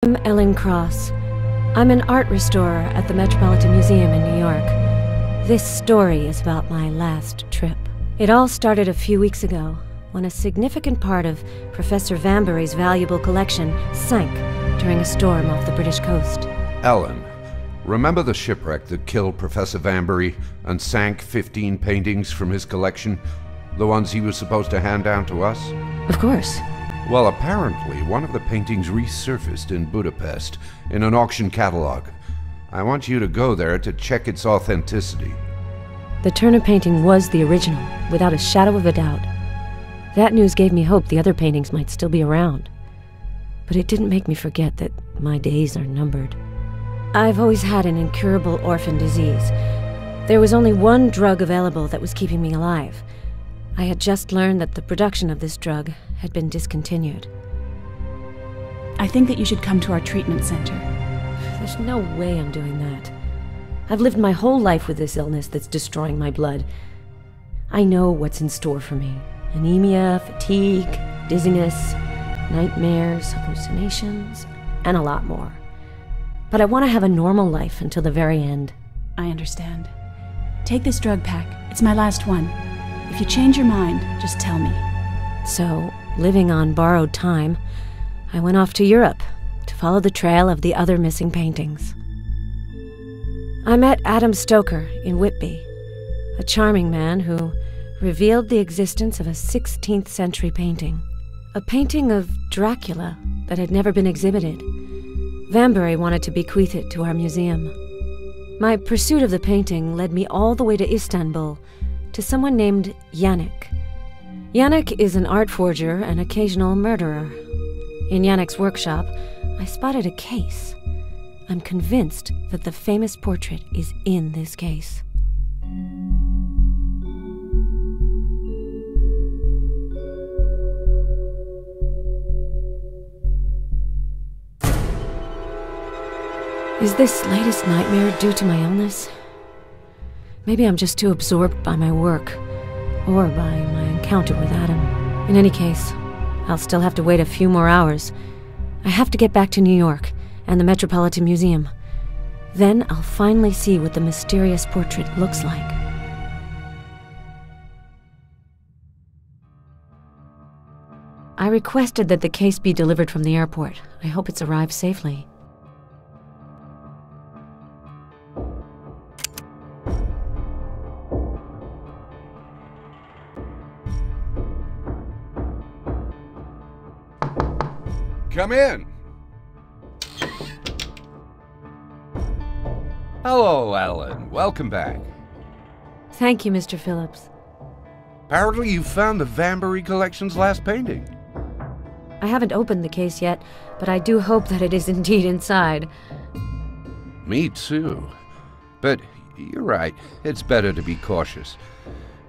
I'm Ellen Cross. I'm an art restorer at the Metropolitan Museum in New York. This story is about my last trip. It all started a few weeks ago, when a significant part of Professor Vanbury's valuable collection sank during a storm off the British coast. Ellen, remember the shipwreck that killed Professor Vanbury and sank 15 paintings from his collection? The ones he was supposed to hand down to us? Of course. Well, apparently one of the paintings resurfaced in Budapest in an auction catalog. I want you to go there to check its authenticity. The Turner painting was the original, without a shadow of a doubt. That news gave me hope the other paintings might still be around. But it didn't make me forget that my days are numbered. I've always had an incurable orphan disease. There was only one drug available that was keeping me alive. I had just learned that the production of this drug had been discontinued. I think that you should come to our treatment center. There's no way I'm doing that. I've lived my whole life with this illness that's destroying my blood. I know what's in store for me. Anemia, fatigue, dizziness, nightmares, hallucinations, and a lot more. But I want to have a normal life until the very end. I understand. Take this drug pack. It's my last one. If you change your mind, just tell me. So, living on borrowed time, I went off to Europe to follow the trail of the other missing paintings. I met Adam Stoker in Whitby, a charming man who revealed the existence of a 16th century painting. A painting of Dracula that had never been exhibited. Vanbury wanted to bequeath it to our museum. My pursuit of the painting led me all the way to Istanbul, to someone named Yannick. Yannick is an art forger and occasional murderer. In Yannick's workshop, I spotted a case. I'm convinced that the famous portrait is in this case. Is this latest nightmare due to my illness? Maybe I'm just too absorbed by my work, or by my encounter with Adam. In any case, I'll still have to wait a few more hours. I have to get back to New York and the Metropolitan Museum. Then I'll finally see what the mysterious portrait looks like. I requested that the case be delivered from the airport. I hope it's arrived safely. Come in. Hello, Ellen. Welcome back. Thank you, Mr. Phillips. Apparently you found the Vanbury collection's last painting. I haven't opened the case yet, but I do hope that it is indeed inside. Me too. But you're right. It's better to be cautious.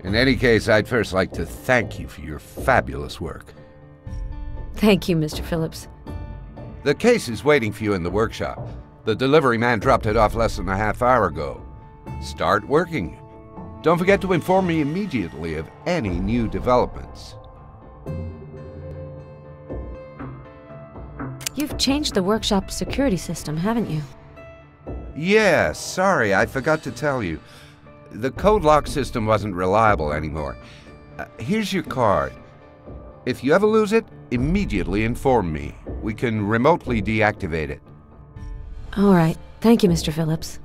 In any case, I'd first like to thank you for your fabulous work. Thank you, Mr. Phillips. The case is waiting for you in the workshop. The delivery man dropped it off less than a half hour ago. Start working. Don't forget to inform me immediately of any new developments. You've changed the workshop security system, haven't you? Yeah, sorry, I forgot to tell you. The code lock system wasn't reliable anymore. Here's your card. If you ever lose it, immediately inform me. We can remotely deactivate it. All right. Thank you, Mr. Phillips.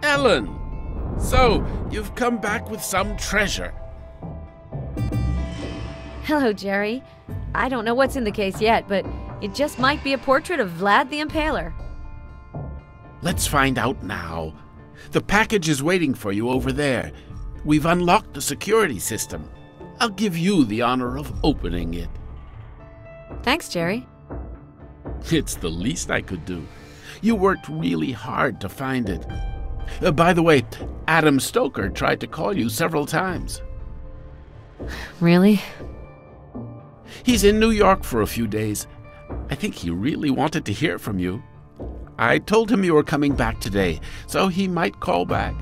Ellen! So, you've come back with some treasure. Hello, Jerry. I don't know what's in the case yet, but it just might be a portrait of Vlad the Impaler. Let's find out now. The package is waiting for you over there. We've unlocked the security system. I'll give you the honor of opening it. Thanks, Jerry. It's the least I could do. You worked really hard to find it. By the way, Adam Stoker tried to call you several times. Really? He's in New York for a few days. I think he really wanted to hear from you. I told him you were coming back today, so he might call back.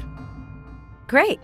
Great.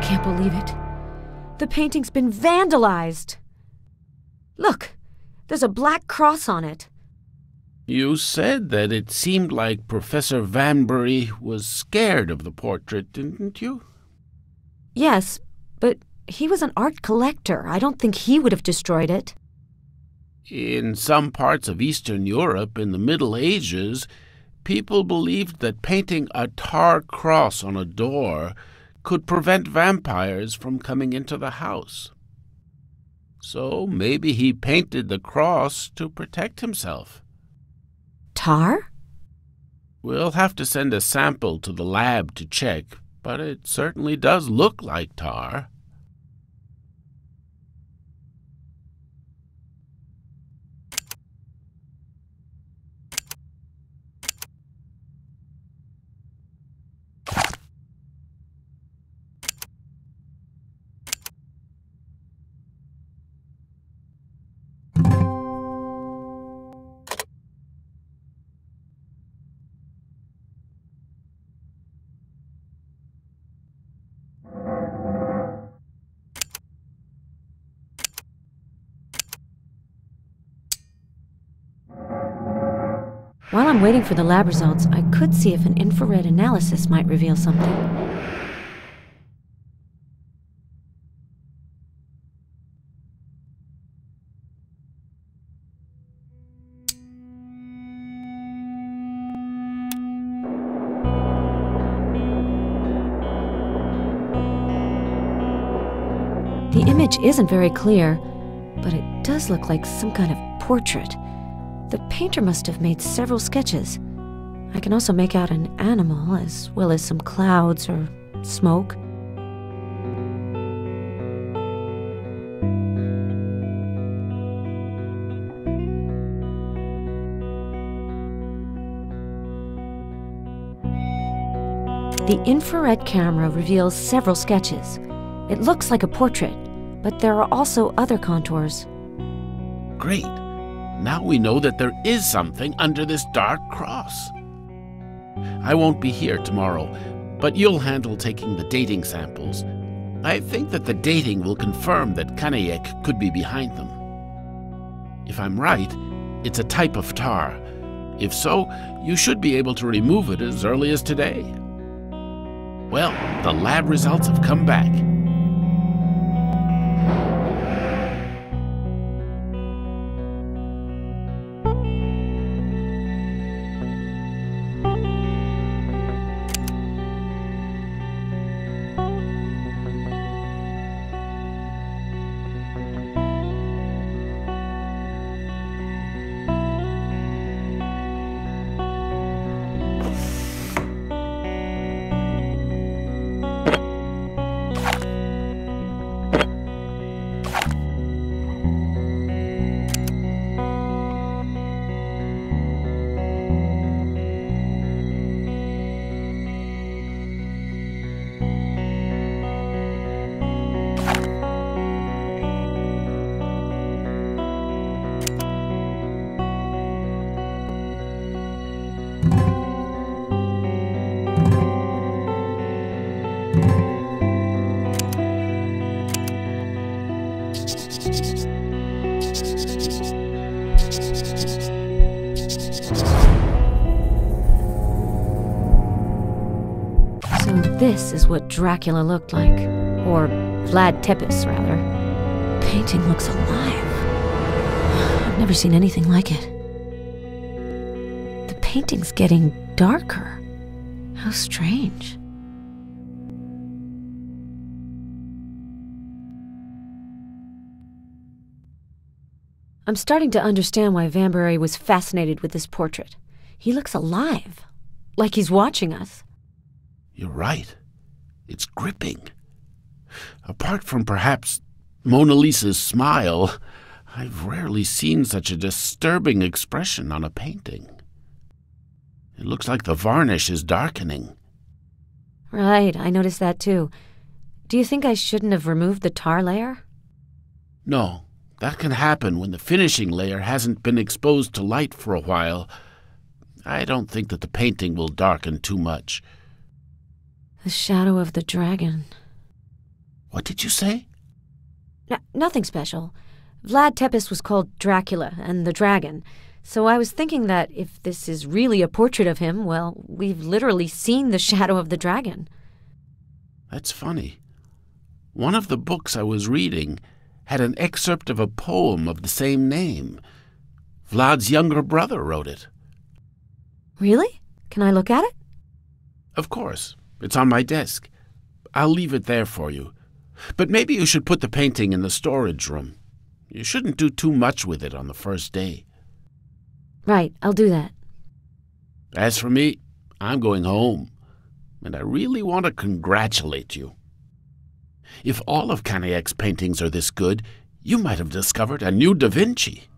I can't believe it. The painting's been vandalized. Look, there's a black cross on it. You said that it seemed like Professor Vanbury was scared of the portrait, didn't you? Yes, but he was an art collector. I don't think he would have destroyed it. In some parts of Eastern Europe in the Middle Ages, people believed that painting a tar cross on a door could prevent vampires from coming into the house. So maybe he painted the cross to protect himself. Tar? We'll have to send a sample to the lab to check, but it certainly does look like tar. While I'm waiting for the lab results, I could see if an infrared analysis might reveal something. The image isn't very clear, but it does look like some kind of portrait. The painter must have made several sketches. I can also make out an animal, as well as some clouds or smoke. The infrared camera reveals several sketches. It looks like a portrait, but there are also other contours. Great. Now we know that there is something under this dark cross. I won't be here tomorrow, but you'll handle taking the dating samples. I think that the dating will confirm that Kanayek could be behind them. If I'm right, it's a type of tar. If so, you should be able to remove it as early as today. Well, the lab results have come back. This is what Dracula looked like. Or Vlad Tepes, rather. Painting looks alive. I've never seen anything like it. The painting's getting darker. How strange. I'm starting to understand why Vanbury was fascinated with this portrait. He looks alive, like he's watching us. You're right. It's gripping. Apart from perhaps Mona Lisa's smile, I've rarely seen such a disturbing expression on a painting. It looks like the varnish is darkening. Right, I noticed that too. Do you think I shouldn't have removed the tar layer? No, that can happen when the finishing layer hasn't been exposed to light for a while. I don't think that the painting will darken too much. The shadow of the dragon. What did you say? Nothing special. Vlad Tepes was called Dracula and the dragon, so I was thinking that if this is really a portrait of him, well, we've literally seen the shadow of the dragon. That's funny. One of the books I was reading had an excerpt of a poem of the same name. Vlad's younger brother wrote it. Really? Can I look at it? Of course. It's on my desk. I'll leave it there for you. But maybe you should put the painting in the storage room. You shouldn't do too much with it on the first day. Right, I'll do that. As for me, I'm going home, and I really want to congratulate you. If all of Kaniak's paintings are this good, you might have discovered a new Da Vinci.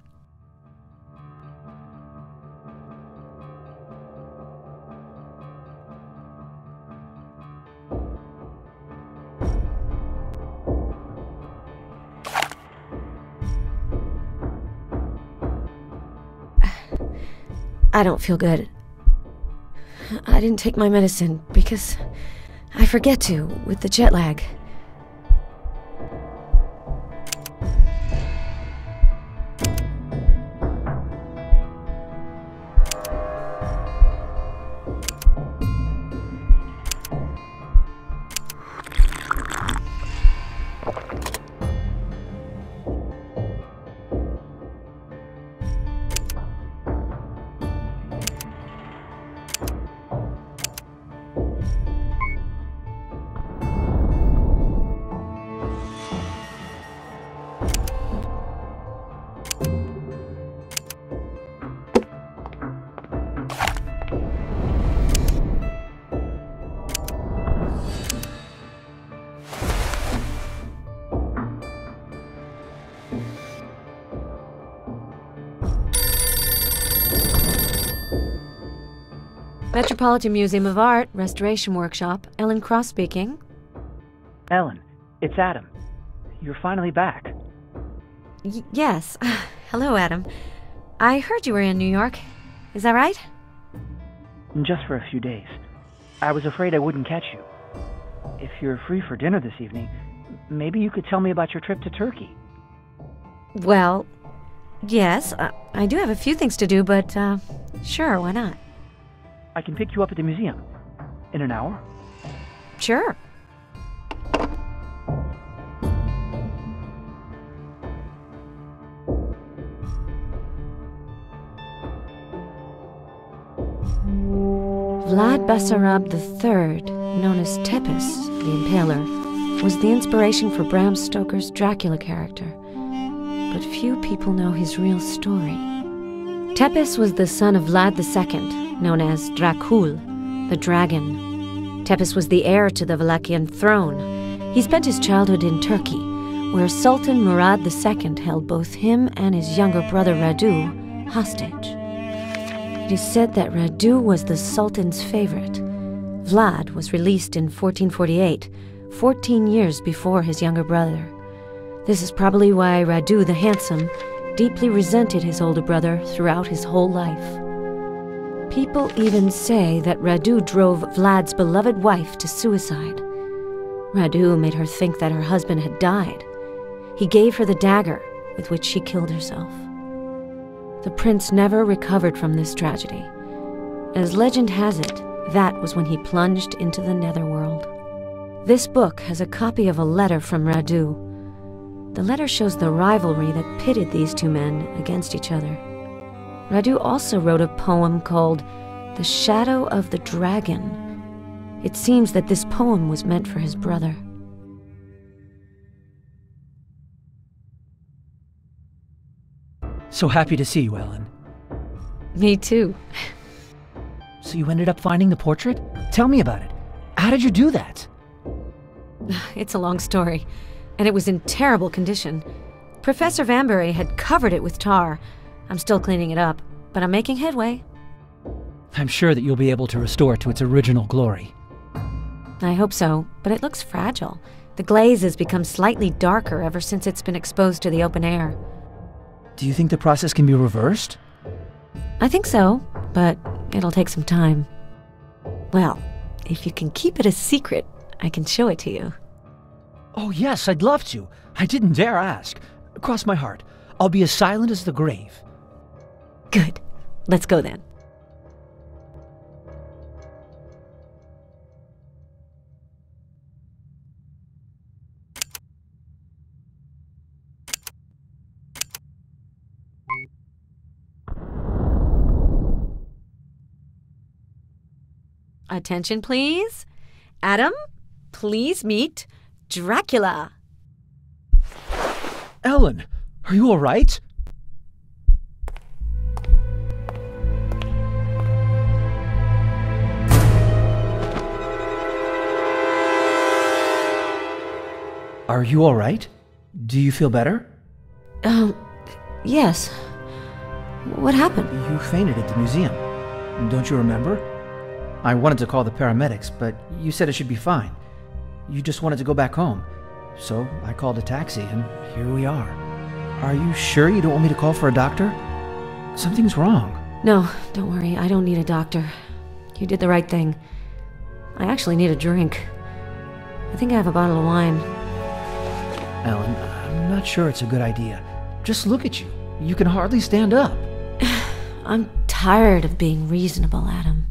I don't feel good. I didn't take my medicine because I forget to with the jet lag. Metropolitan Museum of Art, Restoration Workshop. Ellen Cross speaking. Ellen, it's Adam. You're finally back. Yes. Hello, Adam. I heard you were in New York. Is that right? Just for a few days. I was afraid I wouldn't catch you. If you're free for dinner this evening, maybe you could tell me about your trip to Turkey. Well, yes. I do have a few things to do, but sure, why not? I can pick you up at the museum. In an hour? Sure. Vlad Basarab III, known as Tepes, the Impaler, was the inspiration for Bram Stoker's Dracula character. But few people know his real story. Tepes was the son of Vlad II, known as Dracula, the dragon. Tepes was the heir to the Wallachian throne. He spent his childhood in Turkey, where Sultan Murad II held both him and his younger brother Radu hostage. It is said that Radu was the Sultan's favorite. Vlad was released in 1448, 14 years before his younger brother. This is probably why Radu the Handsome deeply resented his older brother throughout his whole life. People even say that Radu drove Vlad's beloved wife to suicide. Radu made her think that her husband had died. He gave her the dagger with which she killed herself. The prince never recovered from this tragedy. As legend has it, that was when he plunged into the netherworld. This book has a copy of a letter from Radu. The letter shows the rivalry that pitted these two men against each other. Radu also wrote a poem called The Shadow of the Dragon. It seems that this poem was meant for his brother. So happy to see you, Ellen. Me too. So you ended up finding the portrait? Tell me about it. How did you do that? It's a long story, and it was in terrible condition. Professor Vanbury had covered it with tar. I'm still cleaning it up, but I'm making headway. I'm sure that you'll be able to restore it to its original glory. I hope so, but it looks fragile. The glaze has become slightly darker ever since it's been exposed to the open air. Do you think the process can be reversed? I think so, but it'll take some time. Well, if you can keep it a secret, I can show it to you. Oh yes, I'd love to. I didn't dare ask. Cross my heart. I'll be as silent as the grave. Good. Let's go then. Attention, please. Adam, please meet Dracula. Ellen, are you all right? Are you all right? Do you feel better? Yes. What happened? You fainted at the museum. Don't you remember? I wanted to call the paramedics, but you said it should be fine. You just wanted to go back home. So I called a taxi, and here we are. Are you sure you don't want me to call for a doctor? Something's wrong. No, don't worry. I don't need a doctor. You did the right thing. I actually need a drink. I think I have a bottle of wine. Ellen, I'm not sure it's a good idea. Just look at you. You can hardly stand up. I'm tired of being reasonable, Adam.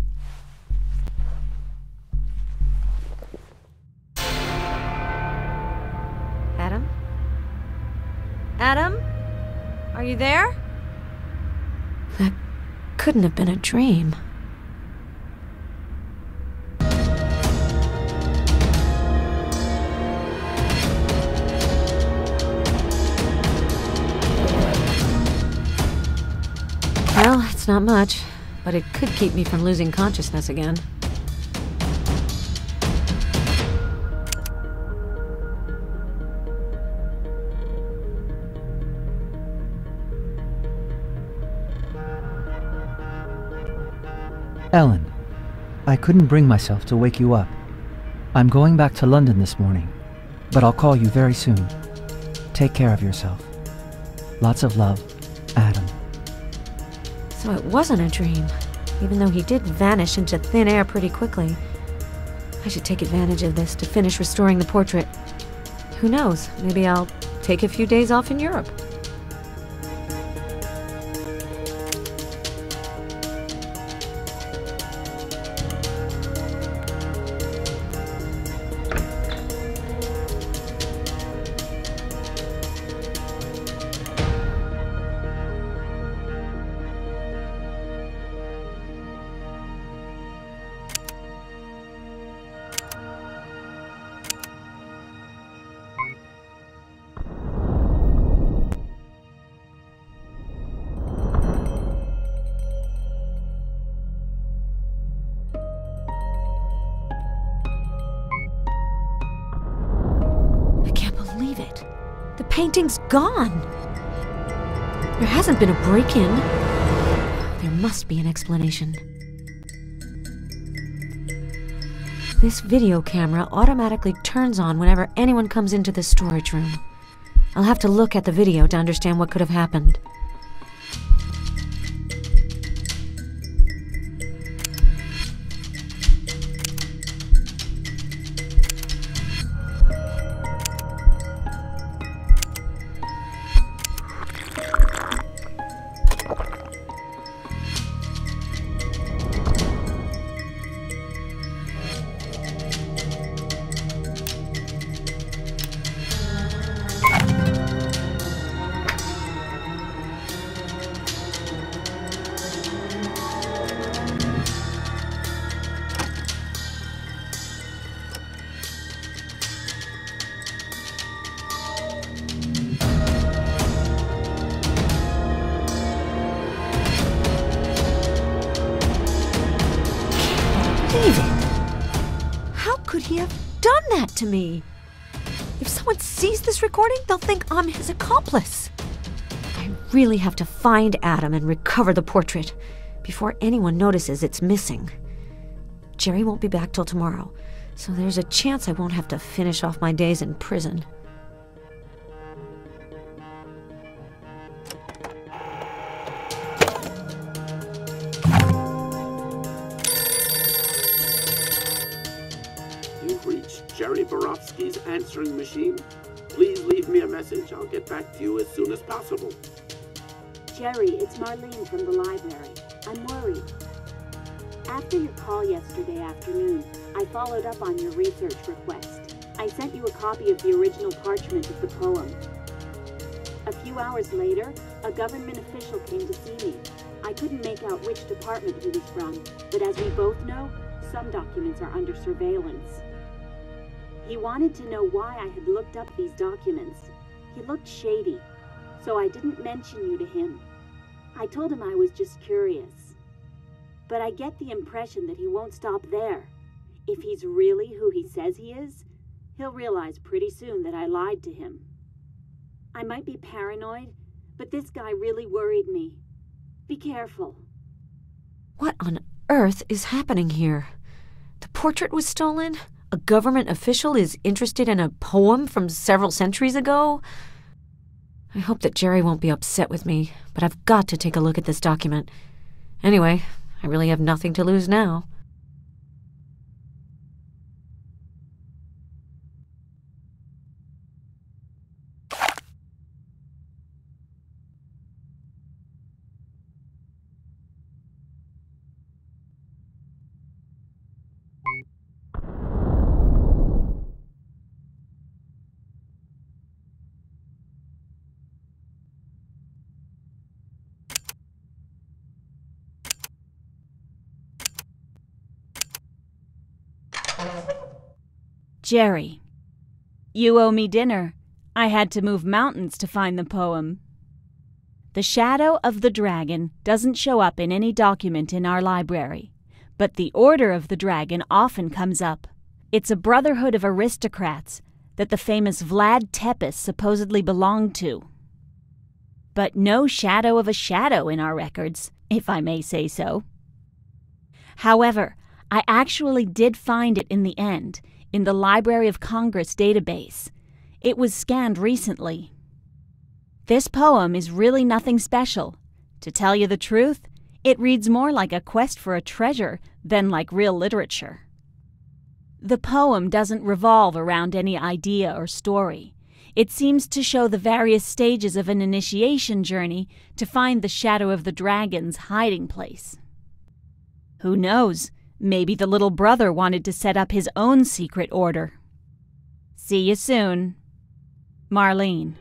Adam? Adam? Are you there? That couldn't have been a dream. Well, it's not much, but it could keep me from losing consciousness again. Ellen, I couldn't bring myself to wake you up. I'm going back to London this morning, but I'll call you very soon. Take care of yourself. Lots of love, Adam. So it wasn't a dream, even though he did vanish into thin air pretty quickly. I should take advantage of this to finish restoring the portrait. Who knows, maybe I'll take a few days off in Europe. The painting's gone. There hasn't been a break-in. There must be an explanation. This video camera automatically turns on whenever anyone comes into the storage room. I'll have to look at the video to understand what could have happened. to me. If someone sees this recording, they'll think I'm his accomplice. I really have to find Adam and recover the portrait before anyone notices it's missing. Jerry won't be back till tomorrow, so there's a chance I won't have to finish off my days in prison. You've reached Jerry Borofsky's answering machine. Please leave me a message. I'll get back to you as soon as possible. Jerry, it's Marlene from the library. I'm worried. After your call yesterday afternoon, I followed up on your research request. I sent you a copy of the original parchment of the poem. A few hours later, a government official came to see me. I couldn't make out which department he was from, but as we both know, some documents are under surveillance. He wanted to know why I had looked up these documents. He looked shady, so I didn't mention you to him. I told him I was just curious. But I get the impression that he won't stop there. If he's really who he says he is, he'll realize pretty soon that I lied to him. I might be paranoid, but this guy really worried me. Be careful. What on earth is happening here? The portrait was stolen? A government official is interested in a poem from several centuries ago? I hope that Jerry won't be upset with me, but I've got to take a look at this document. Anyway, I really have nothing to lose now. Jerry, you owe me dinner. I had to move mountains to find the poem. The shadow of the dragon doesn't show up in any document in our library, but the Order of the Dragon often comes up. It's a brotherhood of aristocrats that the famous Vlad Tepes supposedly belonged to. But no shadow of a shadow in our records, if I may say so. However, I actually did find it in the end, in the Library of Congress database. It was scanned recently. This poem is really nothing special. To tell you the truth, it reads more like a quest for a treasure than like real literature. The poem doesn't revolve around any idea or story. It seems to show the various stages of an initiation journey to find the shadow of the dragon's hiding place. Who knows? Maybe the little brother wanted to set up his own secret order. See you soon. Marlene.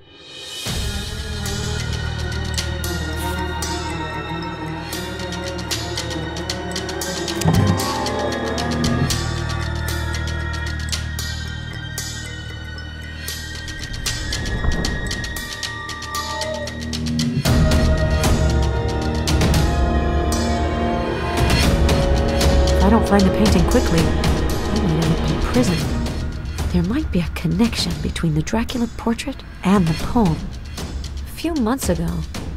If I don't find the painting quickly, I might end up in prison. There might be a connection between the Dracula portrait and the poem. A few months ago,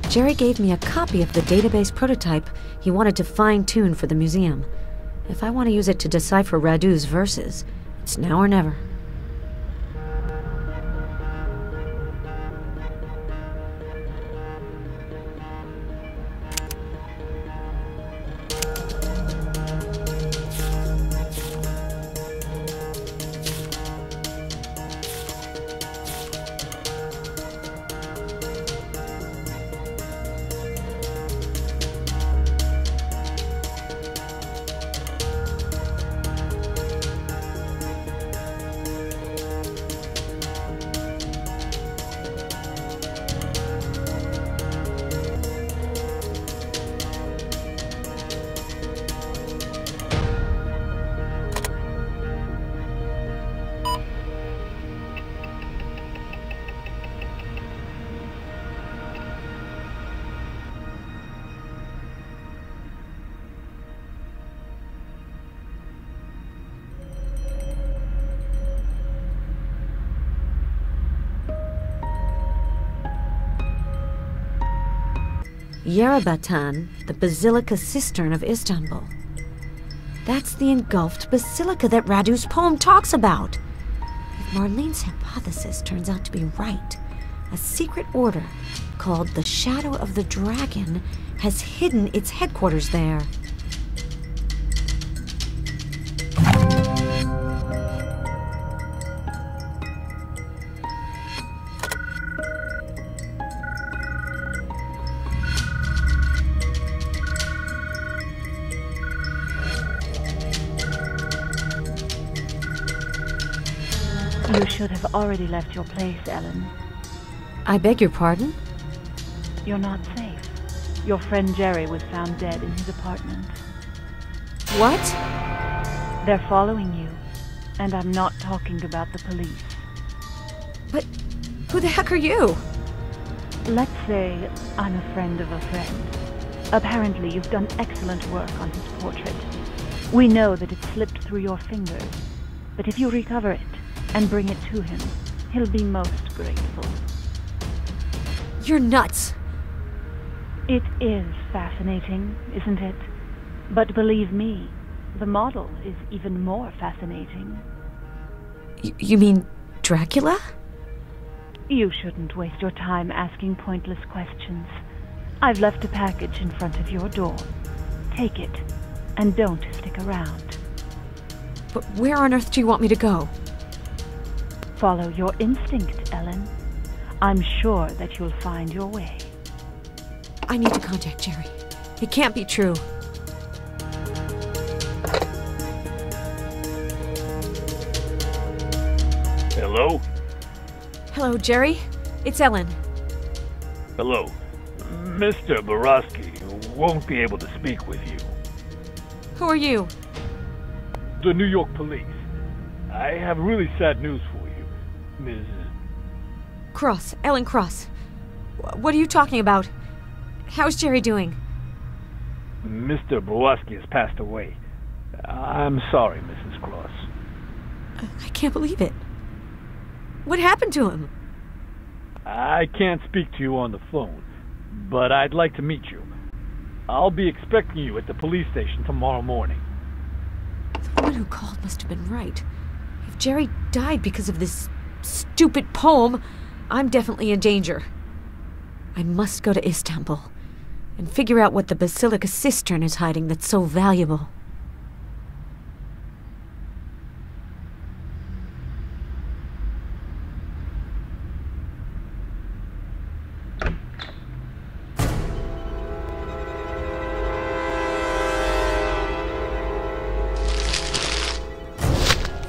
Jerry gave me a copy of the database prototype he wanted to fine-tune for the museum. If I want to use it to decipher Radu's verses, it's now or never. Yerabatan, the Basilica Cistern of Istanbul. That's the engulfed basilica that Radu's poem talks about. If Marlene's hypothesis turns out to be right, a secret order called the Shadow of the Dragon has hidden its headquarters there. You should have already left your place, Ellen. I beg your pardon? You're not safe. Your friend Jerry was found dead in his apartment. What? They're following you, and I'm not talking about the police. But who the heck are you? Let's say I'm a friend of a friend. Apparently you've done excellent work on his portrait. We know that it slipped through your fingers, but if you recover it and bring it to him, he'll be most grateful. You're nuts. It is fascinating, isn't it? But believe me, the model is even more fascinating. You mean Dracula? You shouldn't waste your time asking pointless questions. I've left a package in front of your door. Take it, and don't stick around. But where on earth do you want me to go? Follow your instinct, Ellen. I'm sure that you'll find your way. I need to contact Jerry. It can't be true. Hello? Hello, Jerry. It's Ellen. Hello. Mr. Borowski won't be able to speak with you. Who are you? The New York police. I have really sad news for you, Ms. Cross. Ellen Cross. What are you talking about? How's Jerry doing? Mr. Borowski has passed away. I'm sorry, Mrs. Cross. I can't believe it. What happened to him? I can't speak to you on the phone, but I'd like to meet you. I'll be expecting you at the police station tomorrow morning. The woman who called must have been right. If Jerry died because of this stupid poem, I'm definitely in danger. I must go to Istanbul and figure out what the Basilica Cistern is hiding that's so valuable.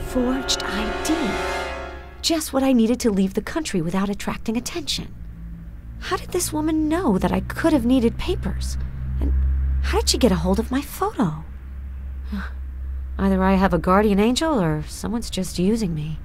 Forged ID. Just what I needed to leave the country without attracting attention. How did this woman know that I could have needed papers? And how did she get a hold of my photo? Either I have a guardian angel or someone's just using me.